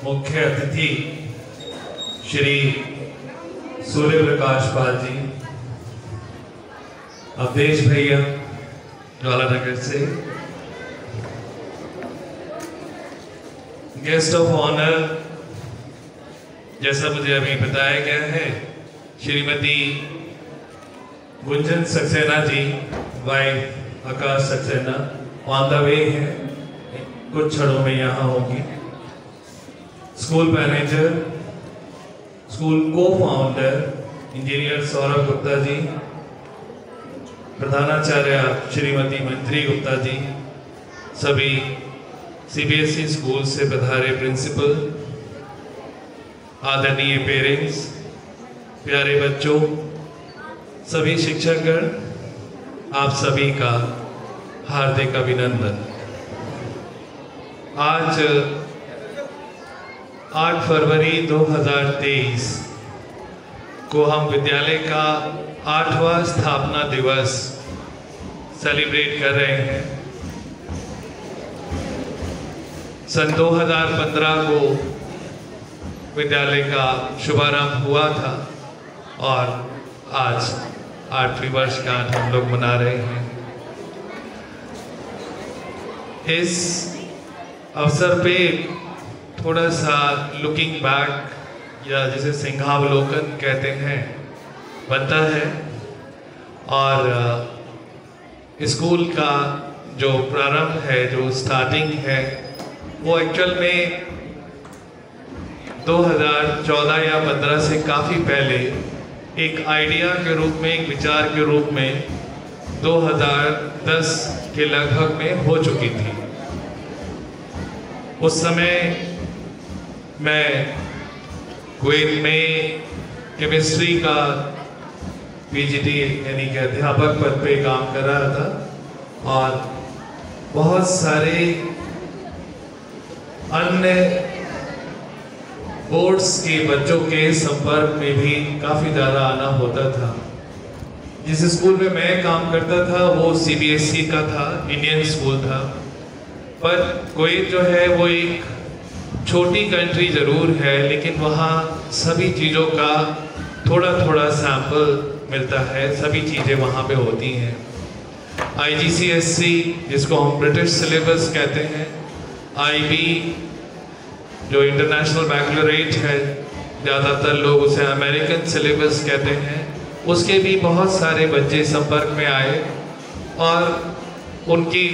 मुख्य अतिथि श्री सूर्य प्रकाश पाल जी, अवधेश भैया ज्वालानगर से, गेस्ट ऑफ ऑनर जैसा मुझे अभी बताया गया है Shrimati Gunjan Saxena ji, wife Aakash Saxena on the way है, कुछ क्षणों में यहाँ होगी। स्कूल मैनेजर, स्कूल को फाउंडर इंजीनियर सौरभ गुप्ता जी, प्रधानाचार्य श्रीमती मंत्री गुप्ता जी, सभी सीबीएसई स्कूल से पधारे प्रिंसिपल, आदरणीय पेरेंट्स, प्यारे बच्चों, सभी शिक्षकगण, आप सभी का हार्दिक अभिनंदन। आज 8 फरवरी 2023 को हम विद्यालय का 8वां स्थापना दिवस सेलिब्रेट कर रहे हैं। सन 2015 को विद्यालय का शुभारंभ हुआ था और आज 8वीं वर्षगांठ हम लोग मना रहे हैं। इस अवसर पे थोड़ा सा लुकिंग बैक या जिसे सिंहावलोकन कहते हैं बनता है, और स्कूल का जो प्रारंभ है, जो स्टार्टिंग है, वो एक्चुअल में 2014 या 15 से काफ़ी पहले एक आइडिया के रूप में, एक विचार के रूप में 2010 के लगभग में हो चुकी थी। उस समय मैं कुवैत में केमिस्ट्री का पीजीटी यानी कि अध्यापक पद पे काम कर रहा था और बहुत सारे अन्य बोर्ड्स के बच्चों के संपर्क में भी काफ़ी ज़्यादा आना होता था। जिस स्कूल में मैं काम करता था वो सीबीएसई का था, इंडियन स्कूल था, पर कुवैत जो है वो एक छोटी कंट्री ज़रूर है, लेकिन वहाँ सभी चीज़ों का थोड़ा थोड़ा सैंपल मिलता है, सभी चीज़ें वहाँ पे होती हैं। IGCSE जिसको हम ब्रिटिश सिलेबस कहते हैं, IB जो इंटरनेशनल बैकलॉरेट है, ज़्यादातर लोग उसे अमेरिकन सिलेबस कहते हैं, उसके भी बहुत सारे बच्चे संपर्क में आए और उनकी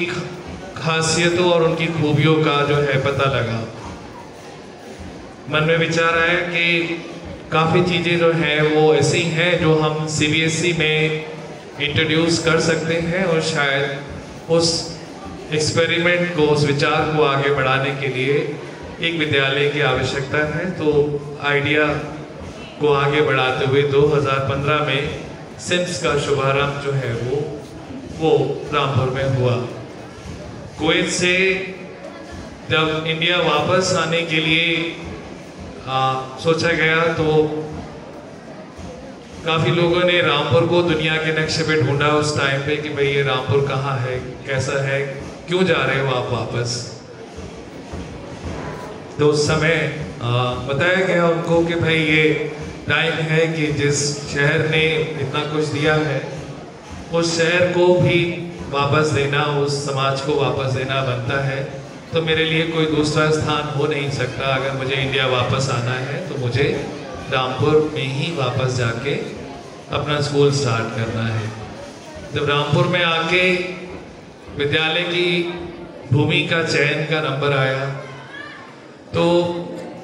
खासियतों और उनकी खूबियों का जो है पता लगा। मन में विचार आया कि काफ़ी चीज़ें जो हैं वो ऐसी हैं जो हम सीबीएसई में इंट्रोड्यूस कर सकते हैं और शायद उस एक्सपेरिमेंट को, उस विचार को आगे बढ़ाने के लिए एक विद्यालय की आवश्यकता है। तो आइडिया को आगे बढ़ाते हुए 2015 में सिम्स का शुभारंभ जो है वो रामपुर में हुआ। कुवैत से जब इंडिया वापस आने के लिए सोचा गया तो काफ़ी लोगों ने रामपुर को दुनिया के नक्शे पे ढूंढा उस टाइम पे कि भाई ये रामपुर कहाँ है, कैसा है, क्यों जा रहे हो आप वापस। तो उस समय बताया गया उनको कि भाई ये टाइम है कि जिस शहर ने इतना कुछ दिया है उस शहर को भी वापस देना, उस समाज को वापस देना बनता है। तो मेरे लिए कोई दूसरा स्थान हो नहीं सकता। अगर मुझे इंडिया वापस आना है तो मुझे रामपुर में ही वापस जाके अपना स्कूल स्टार्ट करना है। जब रामपुर में आके विद्यालय की भूमि का चयन का नंबर आया तो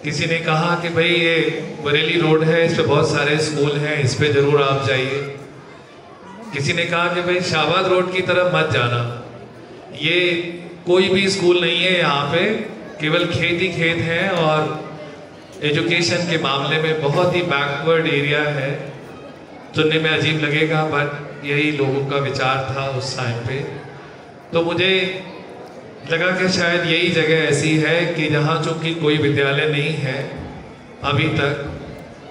किसी ने कहा कि भाई ये बरेली रोड है, इस पे बहुत सारे स्कूल हैं, इस पे ज़रूर आप जाइए। किसी ने कहा कि भाई शाहबाद रोड की तरफ मत जाना, ये कोई भी स्कूल नहीं है, यहाँ पे केवल खेत ही खेत हैं और एजुकेशन के मामले में बहुत ही बैकवर्ड एरिया है। सुनने में अजीब लगेगा बट यही लोगों का विचार था उस टाइम पे। तो मुझे लगा कि शायद यही जगह ऐसी है कि जहाँ चूँकि कोई विद्यालय नहीं है अभी तक,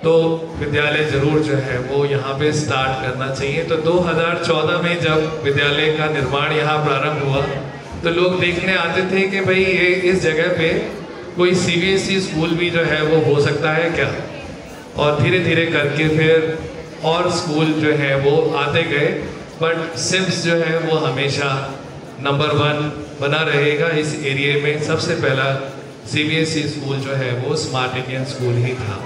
तो विद्यालय ज़रूर जो है वो यहाँ पे स्टार्ट करना चाहिए। तो 2014 में जब विद्यालय का निर्माण यहाँ प्रारंभ हुआ तो लोग देखने आते थे कि भाई ये इस जगह पे कोई CBSE स्कूल भी जो है वो हो सकता है क्या, और धीरे धीरे करके फिर और स्कूल जो है वो आते गए, बट सिम्स जो है वो हमेशा नंबर 1 बना रहेगा। इस एरिया में सबसे पहला CBSE स्कूल जो है वो स्मार्ट इंडियन स्कूल ही था।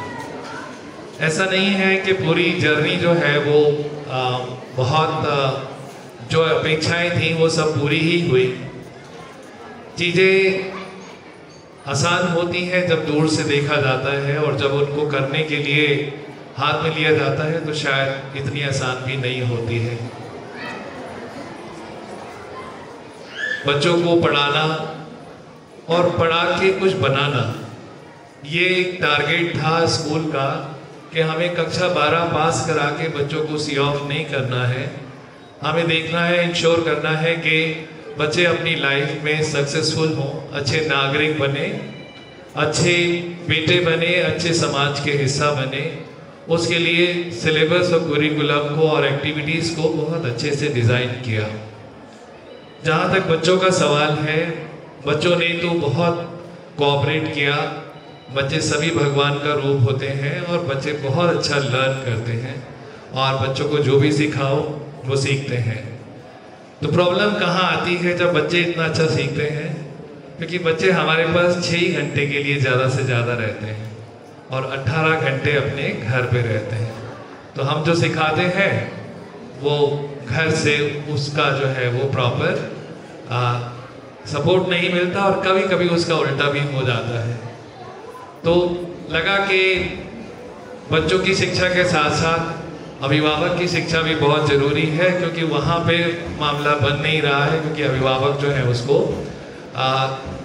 ऐसा नहीं है कि पूरी जर्नी जो है वो बहुत जो अपेक्षाएं थी वो सब पूरी ही हुई। चीज़ें आसान होती हैं जब दूर से देखा जाता है, और जब उनको करने के लिए हाथ में लिया जाता है तो शायद इतनी आसान भी नहीं होती है। बच्चों को पढ़ाना और पढ़ा के कुछ बनाना, ये एक टारगेट था स्कूल का कि हमें कक्षा 12 पास करा के बच्चों को सी ऑफ नहीं करना है। हमें देखना है, इंश्योर करना है कि बच्चे अपनी लाइफ में सक्सेसफुल हों, अच्छे नागरिक बने, अच्छे बेटे बने, अच्छे समाज के हिस्सा बने। उसके लिए सिलेबस और करिकुलम को और एक्टिविटीज़ को बहुत अच्छे से डिज़ाइन किया। जहाँ तक बच्चों का सवाल है, बच्चों ने तो बहुत कोऑपरेट किया। बच्चे सभी भगवान का रूप होते हैं और बच्चे बहुत अच्छा लर्न करते हैं, और बच्चों को जो भी सिखाओ वो सीखते हैं। तो प्रॉब्लम कहाँ आती है जब बच्चे इतना अच्छा सीखते हैं? क्योंकि बच्चे हमारे पास 6 घंटे के लिए ज़्यादा से ज़्यादा रहते हैं और 18 घंटे अपने घर पे रहते हैं। तो हम जो सिखाते हैं वो घर से उसका जो है वो प्रॉपर सपोर्ट नहीं मिलता, और कभी कभी उसका उल्टा भी हो जाता है। तो लगा कि बच्चों की शिक्षा के साथ साथ अभिभावक की शिक्षा भी बहुत ज़रूरी है, क्योंकि वहाँ पे मामला बन नहीं रहा है। क्योंकि अभिभावक जो है उसको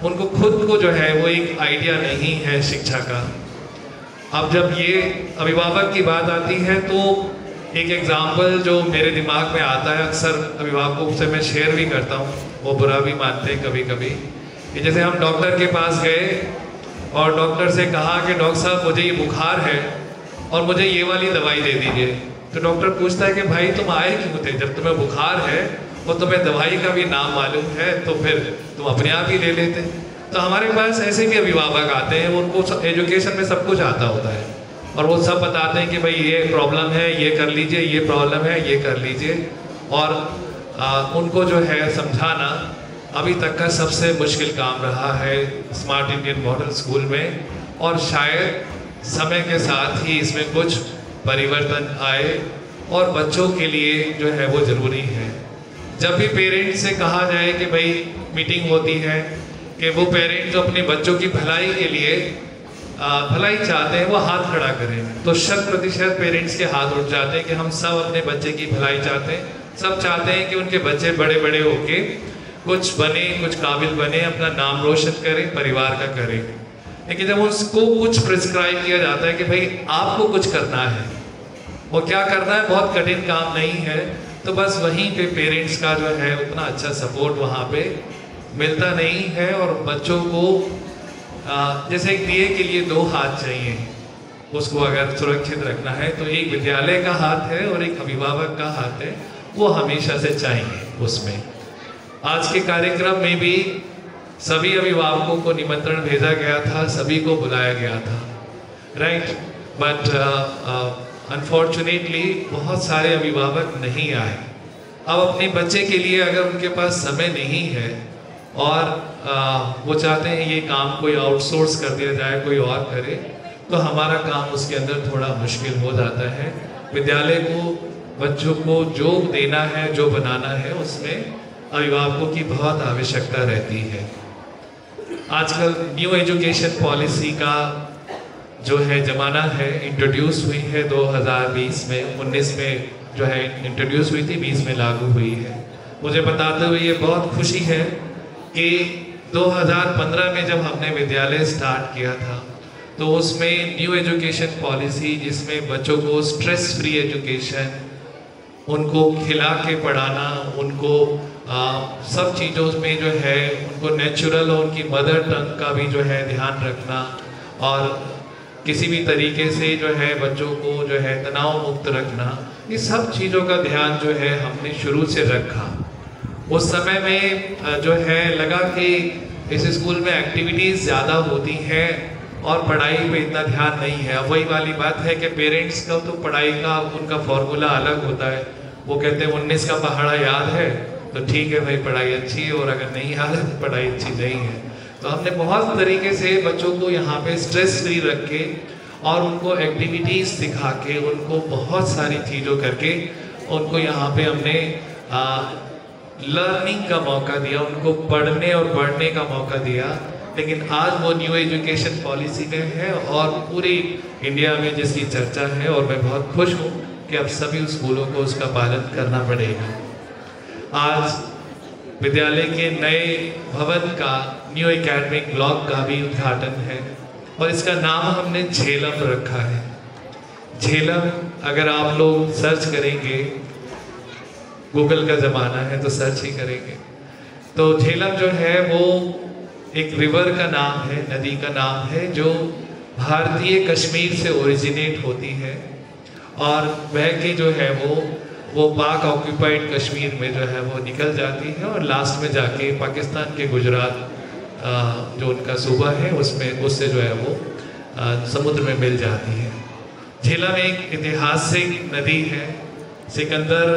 उनको खुद को जो है वो एक आइडिया नहीं है शिक्षा का। अब जब ये अभिभावक की बात आती है तो एक एग्जाम्पल जो मेरे दिमाग में आता है, अक्सर अभिभावकों से मैं शेयर भी करता हूँ, वो बुरा भी मानते हैं कभी कभी, कि जैसे हम डॉक्टर के पास गए और डॉक्टर से कहा कि डॉक्टर साहब मुझे ये बुखार है और मुझे ये वाली दवाई दे दीजिए। तो डॉक्टर पूछता है कि भाई तुम आए क्यों थे? जब तुम्हें बुखार है और तुम्हें दवाई का भी नाम मालूम है तो फिर तुम अपने आप ही ले लेते। तो हमारे पास ऐसे भी अभिभावक आते हैं, उनको एजुकेशन में सब कुछ आता होता है और वो सब बताते हैं कि भाई ये प्रॉब्लम है, ये कर लीजिए, ये प्रॉब्लम है, ये कर लीजिए। और उनको जो है समझाना अभी तक का सबसे मुश्किल काम रहा है स्मार्ट इंडियन मॉडल स्कूल में, और शायद समय के साथ ही इसमें कुछ परिवर्तन आए और बच्चों के लिए जो है वो ज़रूरी है। जब भी पेरेंट्स से कहा जाए कि भाई मीटिंग होती है कि वो पेरेंट्स जो अपने बच्चों की भलाई के लिए भलाई चाहते हैं वो हाथ खड़ा करें, तो 100% पेरेंट्स के हाथ उठ जाते हैं कि हम सब अपने बच्चे की भलाई चाहते हैं। सब चाहते हैं कि उनके बच्चे बड़े बड़े होके कुछ बने, कुछ काबिल बने, अपना नाम रोशन करें, परिवार का करें। लेकिन जब उसको कुछ प्रिस्क्राइब किया जाता है कि भाई आपको कुछ करना है, वो क्या करना है बहुत कठिन काम नहीं है, तो बस वहीं पे पेरेंट्स का जो है उतना अच्छा सपोर्ट वहाँ पे मिलता नहीं है। और बच्चों को जैसे एक दिए के लिए 2 हाथ चाहिए, उसको अगर सुरक्षित रखना है तो एक विद्यालय का हाथ है और एक अभिभावक का हाथ है, वो हमेशा से चाहिए उसमें। आज के कार्यक्रम में भी सभी अभिभावकों को निमंत्रण भेजा गया था, सभी को बुलाया गया था, राइट, बट अनफॉर्चुनेटली बहुत सारे अभिभावक नहीं आए। अब अपने बच्चे के लिए अगर उनके पास समय नहीं है और वो चाहते हैं ये काम कोई आउटसोर्स कर दिया जाए, कोई और करे, तो हमारा काम उसके अंदर थोड़ा मुश्किल हो जाता है। विद्यालय को बच्चों को जो देना है, जो बनाना है, उसमें अभिभावकों की बहुत आवश्यकता रहती है। आजकल न्यू एजुकेशन पॉलिसी का जो है ज़माना है, इंट्रोड्यूस हुई है 2020 में, 19 में जो है इंट्रोड्यूस हुई थी, 20 में लागू हुई है। मुझे बताते हुए ये बहुत खुशी है कि 2015 में जब हमने विद्यालय स्टार्ट किया था तो उसमें न्यू एजुकेशन पॉलिसी, जिसमें बच्चों को स्ट्रेस फ्री एजुकेशन, उनको खिला के पढ़ाना, उनको सब चीज़ों में जो है उनको नेचुरल और उनकी मदर टंग का भी जो है ध्यान रखना, और किसी भी तरीके से जो है बच्चों को जो है तनाव मुक्त रखना, ये सब चीज़ों का ध्यान जो है हमने शुरू से रखा। उस समय में जो है लगा कि इस स्कूल में एक्टिविटीज़ ज़्यादा होती हैं और पढ़ाई पे इतना ध्यान नहीं है। अब वही वाली बात है कि पेरेंट्स का तो पढ़ाई का उनका फॉर्मूला अलग होता है। वो कहते हैं 19 का पहाड़ा याद है तो ठीक है भाई, पढ़ाई अच्छी है, और अगर नहीं याद है तो पढ़ाई अच्छी नहीं है। तो हमने बहुत तरीके से बच्चों को यहाँ पे स्ट्रेस फ्री रख के और उनको एक्टिविटीज़ सिखा के, उनको बहुत सारी चीज़ों करके उनको यहाँ पे हमने लर्निंग का मौका दिया, उनको पढ़ने और बढ़ने का मौका दिया। लेकिन आज वो न्यू एजुकेशन पॉलिसी में है और पूरी इंडिया में जिसकी चर्चा है, और मैं बहुत खुश हूँ कि अब सभी स्कूलों को उसका पालन करना पड़ेगा। आज विद्यालय के नए भवन का न्यू एकेडमिक ब्लॉक का भी उद्घाटन है और इसका नाम हमने झेलम रखा है। झेलम अगर आप लोग सर्च करेंगे, गूगल का ज़माना है तो सर्च ही करेंगे, तो झेलम जो है वो एक रिवर का नाम है, नदी का नाम है, जो भारतीय कश्मीर से ओरिजिनेट होती है और वह की जो है वो पाक ऑक्यूपाइड कश्मीर में जो है वो निकल जाती है और लास्ट में जाके पाकिस्तान के गुजरात जो उनका सूबा है उसमें उससे जो है वो समुद्र में मिल जाती है। झेलम एक ऐतिहासिक नदी है। सिकंदर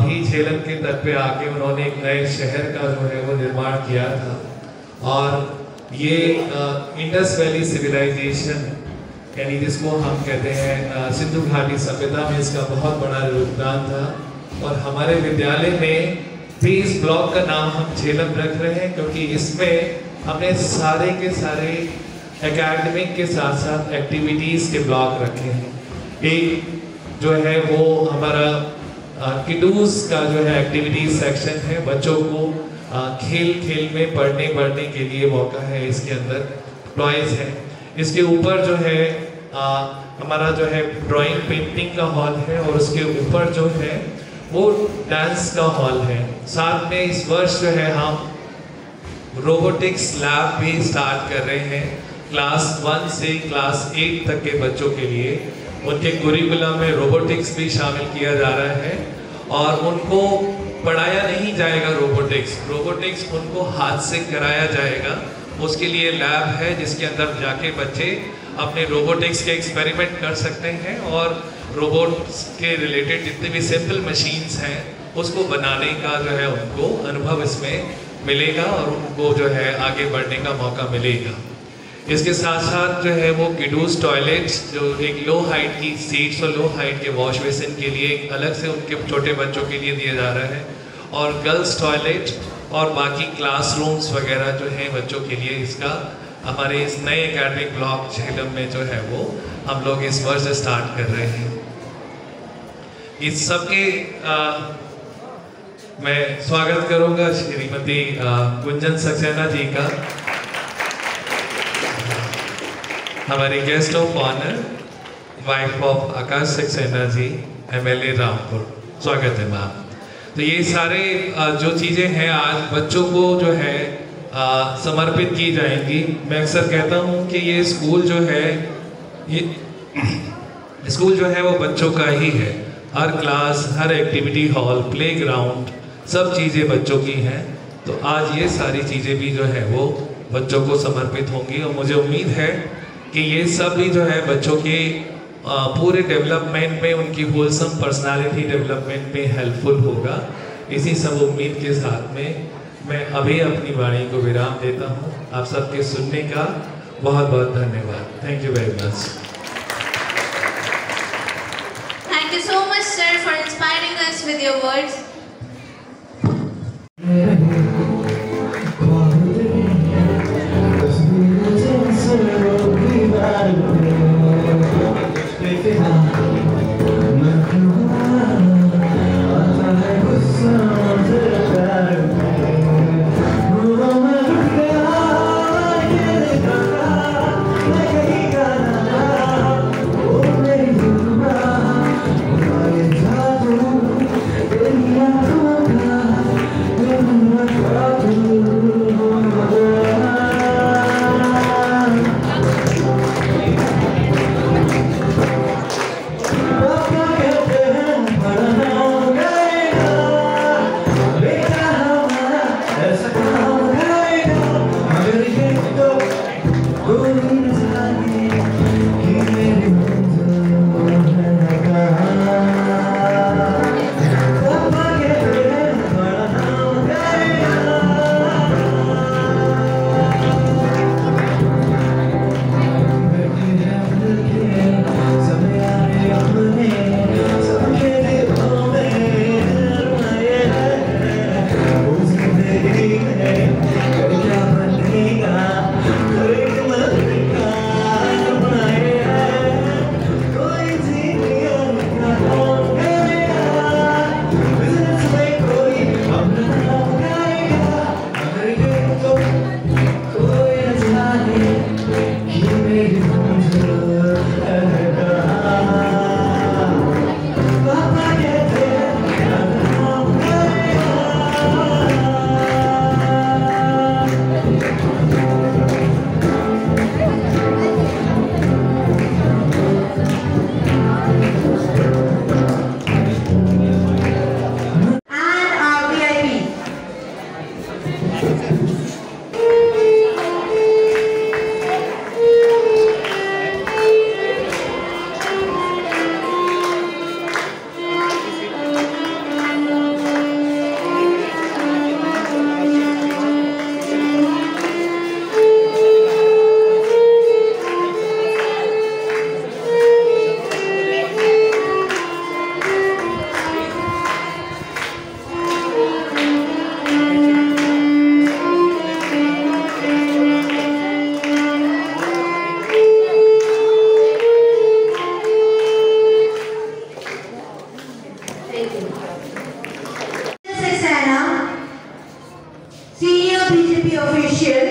भी झेलम के तट पे आके उन्होंने एक नए शहर का जो है वो निर्माण किया था और ये इंडस वैली सिविलाइजेशन, यानी जिसको हम कहते हैं सिंधु घाटी सभ्यता में, इसका बहुत बड़ा योगदान था। और हमारे विद्यालय में भी इस ब्लॉक का नाम हम झेलम रख रहे हैं क्योंकि इसमें हमने सारे के सारे एकेडमिक के साथ साथ एक्टिविटीज़ के ब्लॉक रखे हैं। एक जो है वो हमारा किडूस का जो है एक्टिविटीज सेक्शन है, बच्चों को खेल खेल में पढ़ने के लिए मौका है, इसके अंदर टॉयज है। इसके ऊपर जो है हमारा जो है ड्राइंग पेंटिंग का हॉल है और उसके ऊपर जो है वो डांस का हॉल है। साथ में इस वर्ष जो है हम रोबोटिक्स लैब भी स्टार्ट कर रहे हैं क्लास 1 से क्लास 8 तक के बच्चों के लिए। उनके करिकुलम में रोबोटिक्स भी शामिल किया जा रहा है और उनको पढ़ाया नहीं जाएगा रोबोटिक्स उनको हाथ से कराया जाएगा। उसके लिए लैब है जिसके अंदर जाके बच्चे अपने रोबोटिक्स के एक्सपेरिमेंट कर सकते हैं और रोबोट्स के रिलेटेड जितने भी सिंपल मशीन्स हैं उसको बनाने का जो है उनको अनुभव इसमें मिलेगा और उनको जो है आगे बढ़ने का मौका मिलेगा। इसके साथ साथ जो है वो किडूस टॉयलेट्स, जो एक लो हाइट की सीट्स और लो हाइट के वॉश बेसिन के लिए अलग से उनके छोटे बच्चों के लिए दिया जा रहा है, और गर्ल्स टॉयलेट और बाकी क्लासरूम्स वगैरह जो है बच्चों के लिए, इसका हमारे इस नए एकेडमिक ब्लॉक झेलम में जो है वो हम लोग इस वर्ष स्टार्ट कर रहे हैं। इस सब के मैं स्वागत करूंगा श्रीमती गुंजन सक्सेना जी का, हमारी guest of honour wife of Aakash Saxena ji, MLA Rampur. स्वागत है मैम। तो ये सारे जो चीज़ें हैं आज बच्चों को जो है समर्पित की जाएंगी। मैं अक्सर कहता हूँ कि ये स्कूल जो है वो बच्चों का ही है। हर क्लास, हर एक्टिविटी हॉल, प्लेग्राउंड, सब चीज़ें बच्चों की हैं। तो आज ये सारी चीज़ें भी जो है वो बच्चों को समर्पित होंगी और मुझे उम्मीद है कि ये सब भी जो है बच्चों के पूरे डेवलपमेंट में, उनकी होलसम पर्सनालिटी डेवलपमेंट में हेल्पफुल होगा। इसी सब उम्मीद के साथ में मैं अभी अपनी वाणी को विराम देता हूँ। आप सबके सुनने का बहुत बहुत धन्यवाद। Thank you very much. Thank you so much, sir, for inspiring us with your words. Yeah. Senior BJP official,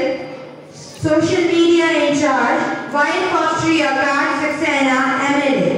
social media in charge, White Austria Card Saxena, MLA.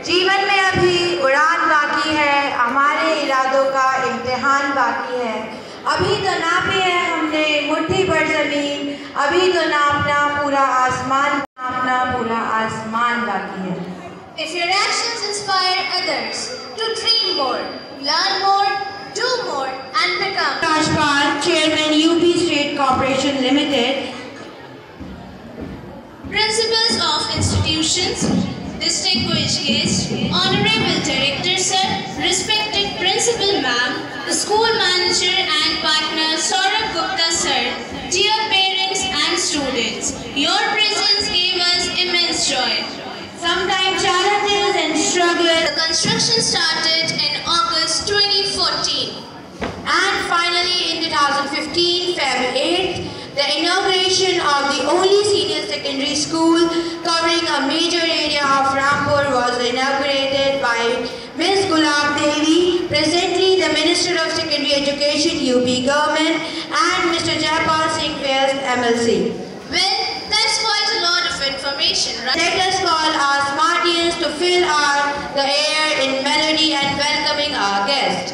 जीवन में अभी उड़ान बाकी है, हमारे इरादों का इम्तिहान बाकी है। अभी तो नापी है हमने मुट्ठी भर जमीन, अभी तो नापना पूरा आसमान बाकी है। If your actions inspire others to dream more, learn more, do more, and become Kashpal, Chairman UP State Corporation Limited. Principals of institutions, distinguished guests, Honorable Director Sir, respected Principal Ma'am, the school manager and partner Saurabh Gupta Sir, dear parents and students, your presence gave us immense joy. Sometimes challenges and struggles. The construction started in August 2014. And finally in 2015, Feb 8th, the inauguration of the only senior secondary school covering a major area of Rampur was inaugurated by Ms. Gulab Devi, presently the Minister of Secondary Education, UP Government, and Mr. Jaipal Singh Vyas, MLC. Well, that's quite a lot of information, right? Let us call our Smartians to fill the air in melody and welcoming our guest.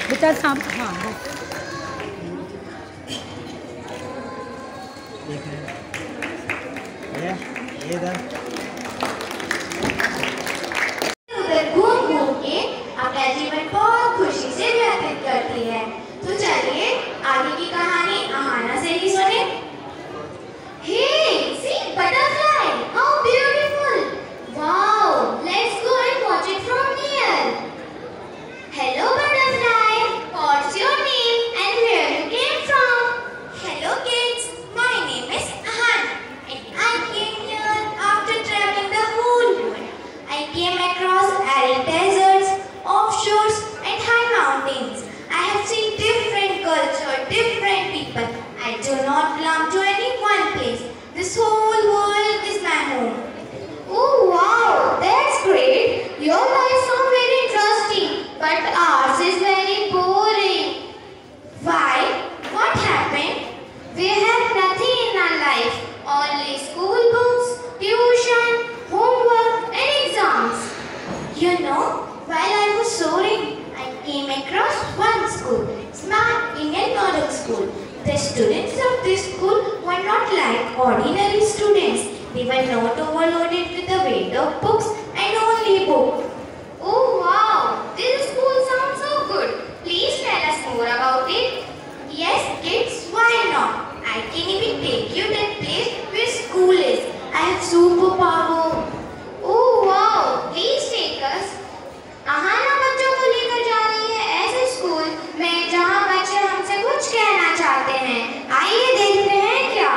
बेटा साम हाँ उधर घूम घूम के अपना जीवन बहुत खुशी से व्यतीत करती है। तो चलिए आगे की कहानी अहाना से ही सुने। Hey, see butterfly! How beautiful! Wow! Let's go and watch it from here. Hello butterfly, what's your name and where you came from? Hello kids, my name is Ahan and I came here after traveling the whole world. I came across arid deserts, offshores and high mountains. I have seen different culture, different people. I do not belong to any one place. This whole world is my home. Oh wow, that's great. Your life sounds very interesting, but ours is very boring. Why? What happened? We have nothing in our life. Only school books, tuition, homework and exams. You know, while I was soaring, I came across one school, Smart Indian Model School. The students of this school were not like ordinary students. They were not overloaded with the weight of books and only book. Oh wow, this school sounds so good. Please tell us more about it. Yes kids, why not? I can even take you to that place where school is. I have superpower. Oh wow, please take us. Ahana बच्चों को लेकर जा रही है ऐसे school में जहां बच्चे हमसे कुछ कहना चाहते हैं। आइए देखते हैं क्या।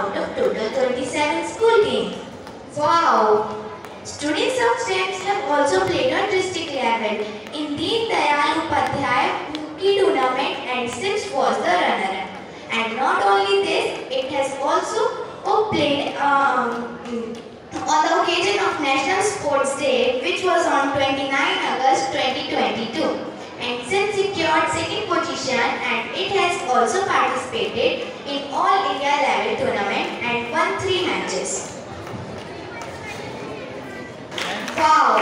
out of total 27 school teams. Wow! Students of STEMs have also played on district level in Deen Dayal Upadhyay Hockey Tournament, and STEMs was the runner-up. And not only this, it has also played on the occasion of National Sports Day, which was on 29 August 2022. And STEMs secured second position, and it has also participated in All India level tournament and won 3 matches. Wow!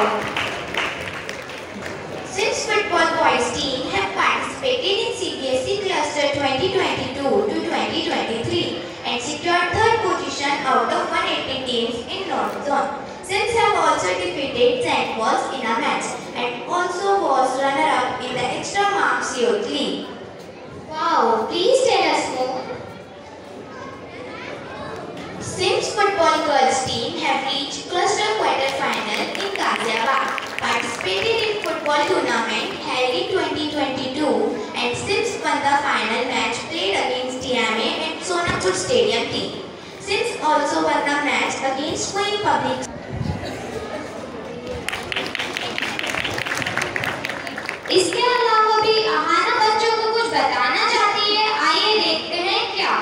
STEMs football boys team have participated in CBSE Cluster 2022 to 2023 and secured 3rd position out of 180 teams in North Zone. STEMs have also defeated St. Paul's in a match and also was runner-up in the Extra Marks Youth League. Wow! Please tell us more. STEMs football girls team have reached cluster quarter-final in Ghaziabad, participated in football tournament held in 2022, and STEMs won the final match played against DMA and Sonapur Stadium team. STEMs also won the match against Queen Public. इसके अलावा भी आहाना बच्चों को कुछ बताना चाहती है, आइए देखते हैं क्या।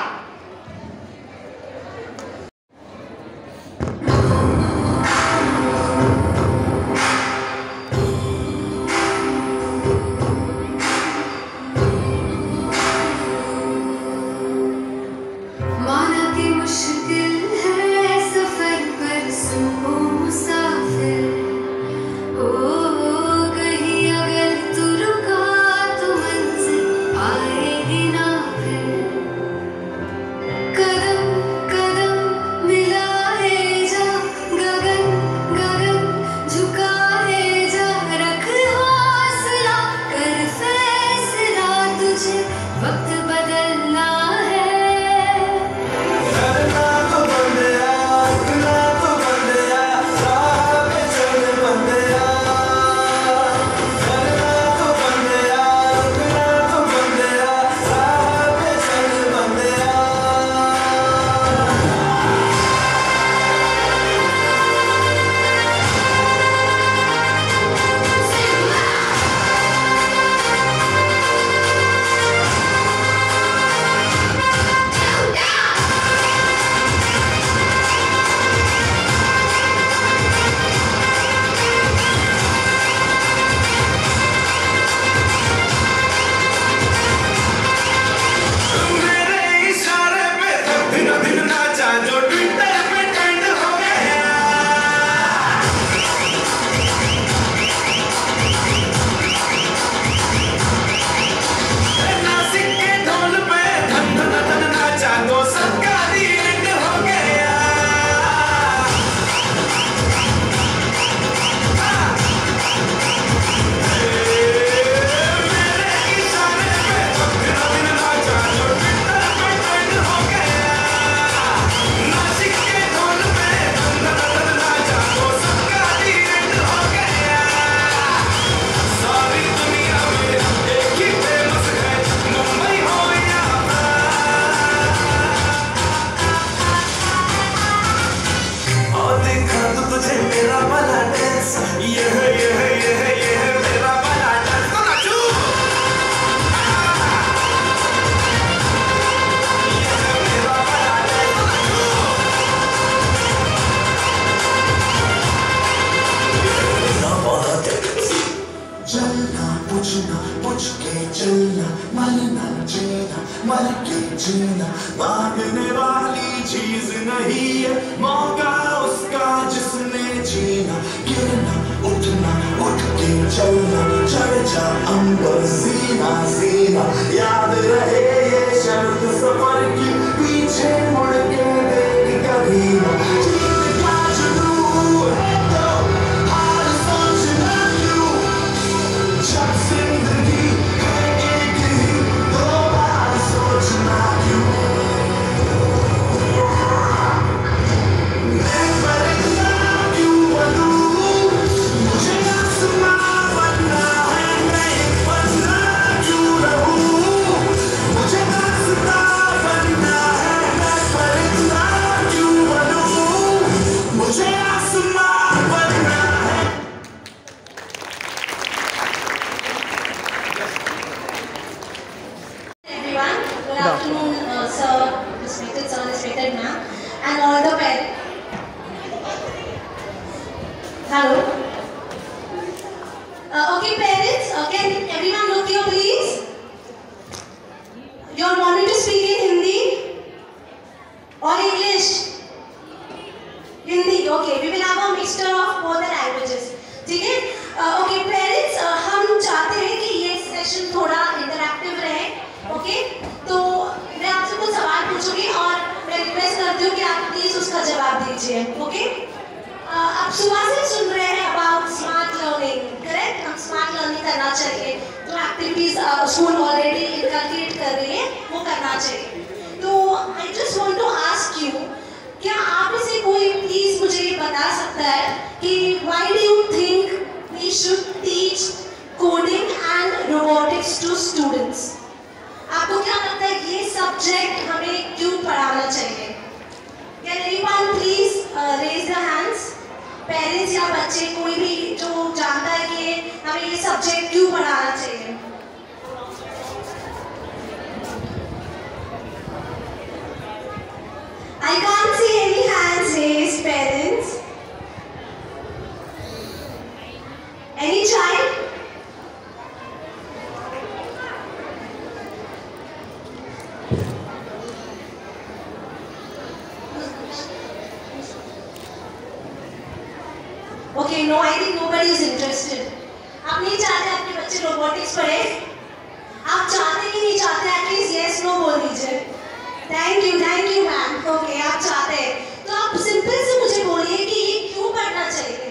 जीना भागने वाली चीज नहीं है, मौका उसका जिसने जीना। गिरना उठना उठ के चलना, चढ़ जा अंबर सीना सीना। याद रहे ये शर्त सफर की, पीछे मुड़ के देख कभी ना। But now और English, Hindi. Okay, we will have a mixture of both the languages, ठीक है। ओके पेरेंट्स, हम चाहते हैं कि ये सेशन थोड़ा इंटरैक्टिव रहे, ओके। तो मैं आपसे कुछ सवाल पूछूंगी और मैं रिक्वेस्ट करती हूँ कि आप प्लीज उसका जवाब दीजिए, ओके। आप सुबह से सुन रहे हैं अबाउट स्मार्ट लर्निंग, करेक्ट। हम स्मार्ट लर्निंग करना चाहिए, जो एक्टिविटीज स्कूल ऑलरेडी इनकलकेट कर रही है वो करना चाहिए। तो I just want to ask you, क्या आप में से कोई प्लीज मुझे ये बता सकता है कि why do you think we should teach coding and robotics to students? आपको क्या लगता है ये सब्जेक्ट हमें क्यों पढ़ाना चाहिए? Can anyone please raise the hands? Parents या बच्चे, कोई भी जो जानता है कि हमें ये सब्जेक्ट क्यों पढ़ाना चाहिए? I can't see any hands raised, parents. Any child? Okay, no, I think nobody is interested. आप नहीं चाहते आपके बच्चे रोबोटिक्स पढ़े? आप चाहते कि नहीं चाहते? एटलीस्ट यस नो बोल दीजिए। Thank you ma'am. ओके, आप चाहते हैं तो आप सिंपल से मुझे बोलिए कि ये क्यों पढ़ना चाहिए?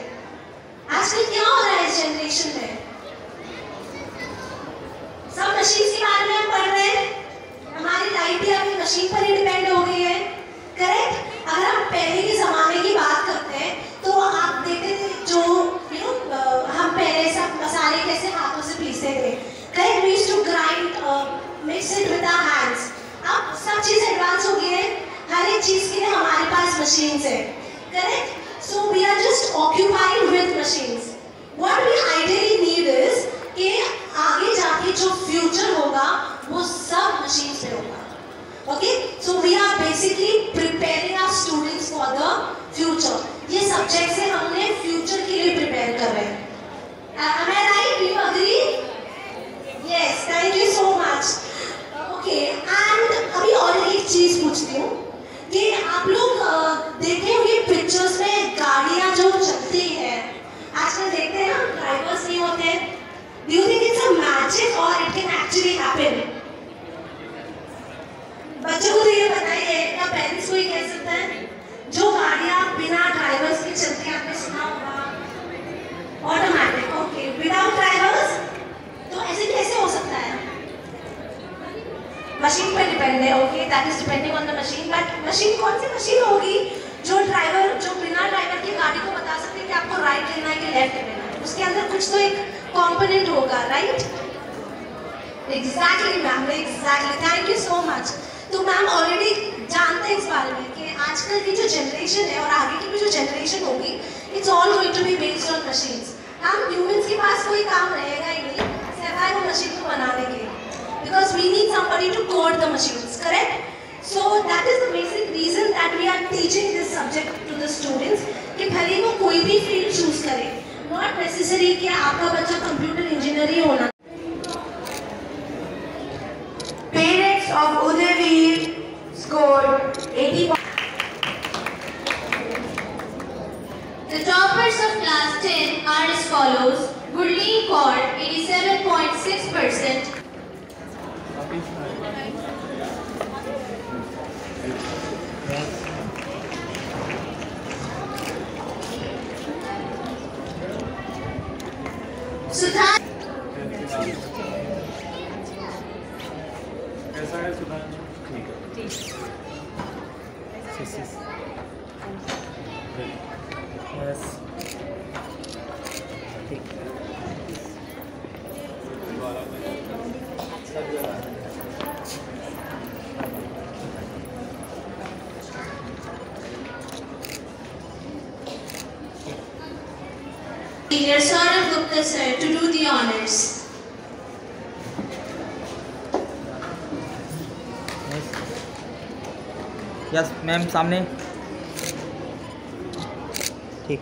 आजकल क्या हो रहा है इस जनरेशन में? सब मशीन के बारे में हम पढ़ रहे हैं, हमारी लाइफ भी अभी मशीन पर ही डिपेंड हो गई है, करेक्ट। अगर हम पहले के जमाने की बात करते हैं तो आप देखते थे जो हम पहले सब मसाले कैसे हाथों से पीसते थे, correct. We used to grind mix it with our hands. अब सब चीज एडवांस हो गई है, हर एक चीज के लिए हमारे पास मशीन्स है, correct. So we are just occupied with machines. What we ideally need is कि आगे जाके जो फ्यूचर होगा वो सब मशीन पे होगा, okay. So we are basically preparing our students for the future. ये सब्जेक्ट से हमने फ्यूचर के लिए प्रिपेयर कर रहे हैं। Am I right? You agree? Yes, thank you so much. Okay, and अभी और एक चीज पूछती हूँ कि आप लोग देखे होंगे पिक्चर्स में गाड़ियाँ जो चलती हैं, आजकल देखते हैं ना ड्राइवर्स नहीं होते हैं। Do you think it's a magic और इट कैन एक्चुअली हैपन? बच्चों को तो ये बताइए, क्या पेरेंट्स को ही कह सकता है जो गाड़ियाँ बिना ड्राइवर्स के चलती हैं? आपने सुना होगा ऑटोमेटिक, ओके, विदाउट ड्राइवर्स। तो ऐसे कैसे हो सकता है? मशीन पर डिपेंड है, okay, that is depending on the machine. But machine कौन सी मशीन होगी जो बिना ड्राइवर की गाड़ी को बता सकते हैं कि आपको राइट लेना है कि लेफ्ट लेना है? उसके अंदर कुछ तो एक कंपोनेंट होगा, right? Exactly ma'am, exactly, thank you so much. तो मैम ऑलरेडी जानते हैं इस बारे में कि आजकल की जो जनरेशन है और आगे की भी जो जनरेशन होगी, it's all going to be based on machines. हम ह्यूमंस के पास कोई काम रहेगा ही नहीं सिवाय वो मशीन को बनाने के, because we need somebody to code the machines, correct? So that is the basic reason that we are teaching this subject to the students कि भले वो कोई भी फील्ड चूज करे, not necessary कि आपका बच्चा कंप्यूटर इंजीनियर ही होना। Parents of Udaivir scored 80. The toppers of class 10 are as follows: Gurleen Kaur 87.6%. सुधा कैसा है सुधा? ठीक है। यस, ठीक है। Senior Saurabh Gupta sir to do the honors. Yes ma'am, सामने। ठीक।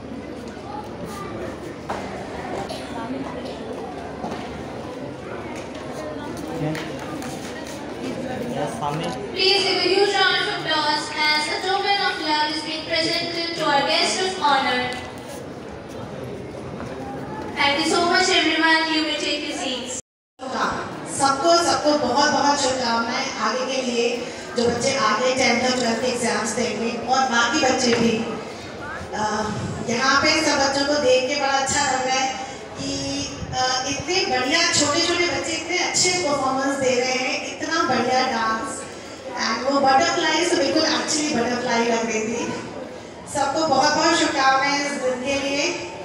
यस, सामने। Please give a huge round of applause as presented to our guest of honor. Thank you so much everyone. You may take your seats. सबको बहुत बहुत शुभकामनाएं आगे के लिए, जो बच्चे आगे 10th और 12th के एग्जाम्स देंगे और बाकी बच्चे भी। यहाँ पे सब बच्चों को देख के बड़ा अच्छा लग रहा है कि इतने बढ़िया छोटे छोटे बच्चे इतने अच्छे परफॉर्मेंस दे रहे हैं, इतना बढ़िया डांस, एंड वो बटरफ्लाई से बिल्कुल एक्चुअली बटरफ्लाई लग रही थी। सबको बहुत बहुत शुभकामनाएं इस दिन के लिए।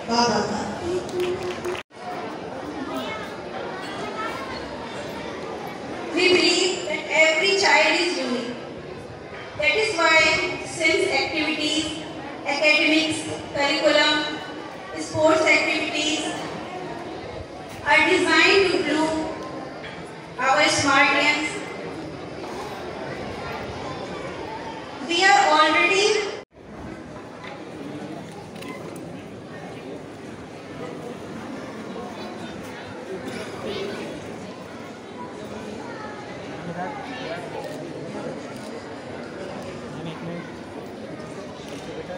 बहुत बहुत We believe that every child is unique. That is why SIMS activities, academics, curriculum, sports activities are designed to groom our smart youngs. We are already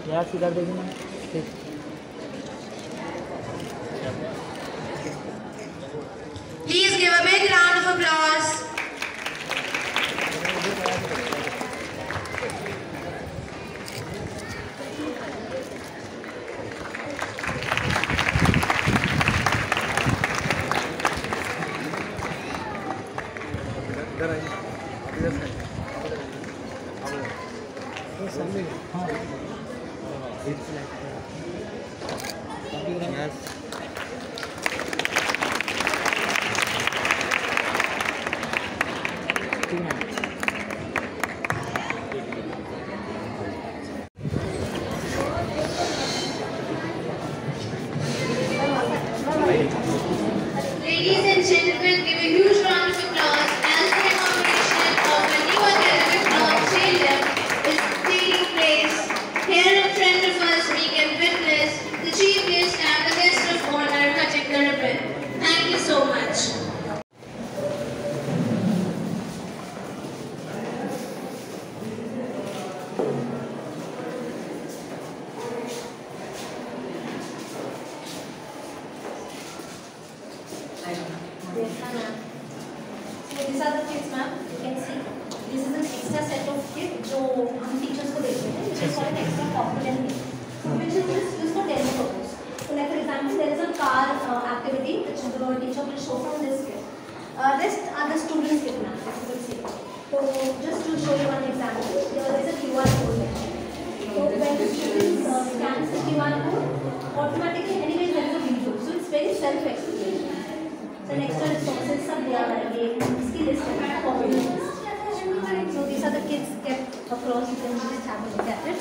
यार सीधा देखिए ना। ठीक। Please give a big round of applause. Ladies and gentlemen, give a huge round of applause as the inauguration of a new academic stadium is taking place. Here in front of us, we can witness the chief guest and the guest of honor cutting the ribbon. Thank you so much. So these are the kits, ma'am. You can see this is an extra set of kit जो हम teachers को देते हैं, which is called an extra component kit. So which is used for demo purpose. So like for example, there is a car activity which the teacher will show from this kit. Rest are the students' kit, ma'am. As you can see. So just to show you one example, there is a QR code here. So when the students scans the QR code, automatically anyway there is a video. So it's very self-explanatory. So next one is sources सब दिया हुआ है, ये इसकी list है, components. So these are the kits kept across. You can just have a look at it.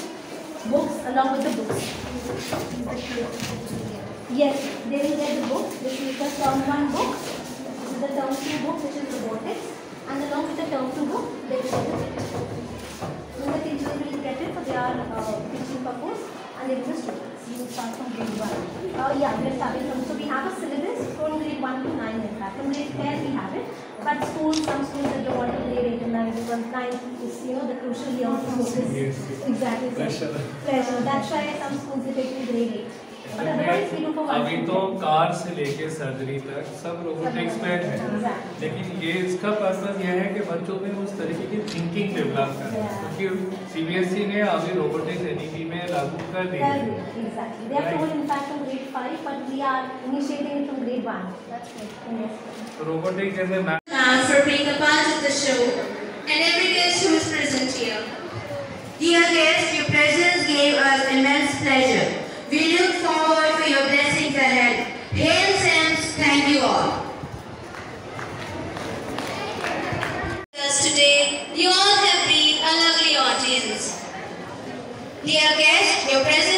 Books along with the books. Yes, they will get the book. This is the term 1 book. This is the term 2 book, which is robotics, and along with the term 2 book, they will get the kit. So the teachers will get it for their teaching purpose, and they will the students. You will start from grade 1. Yeah, we are starting from. So we have a syllabus from grade 1 to 9. In fact, from grade 10 we have it. But schools, some schools that go on to grade 8 and 9, because 9 is the crucial year to focus. Exactly. Pressure. That's why some schools they take to grade 8. But otherwise we do for 1. अभी तो car से लेके surgery तक सब robotics में है, लेकिन ये इसका पर्पस यह है कि बच्चों में उस तरीके की थिंकिंग डेवलप करें, क्योंकि सीबीएसई ने अभी रोबोटिक्स एनईपी में लागू कर दी है। Exactly. They have told in fact from grade 5, but we are initiating it from grade 1. That's right. Robotics जैसे For being a part of the show and every guest who is present here. Dear guests, your presence gave us immense pleasure. We look forward for your blessings ahead. Hail SIMS, thank you all. Today, you all have been a lovely audience. Dear guests, your presence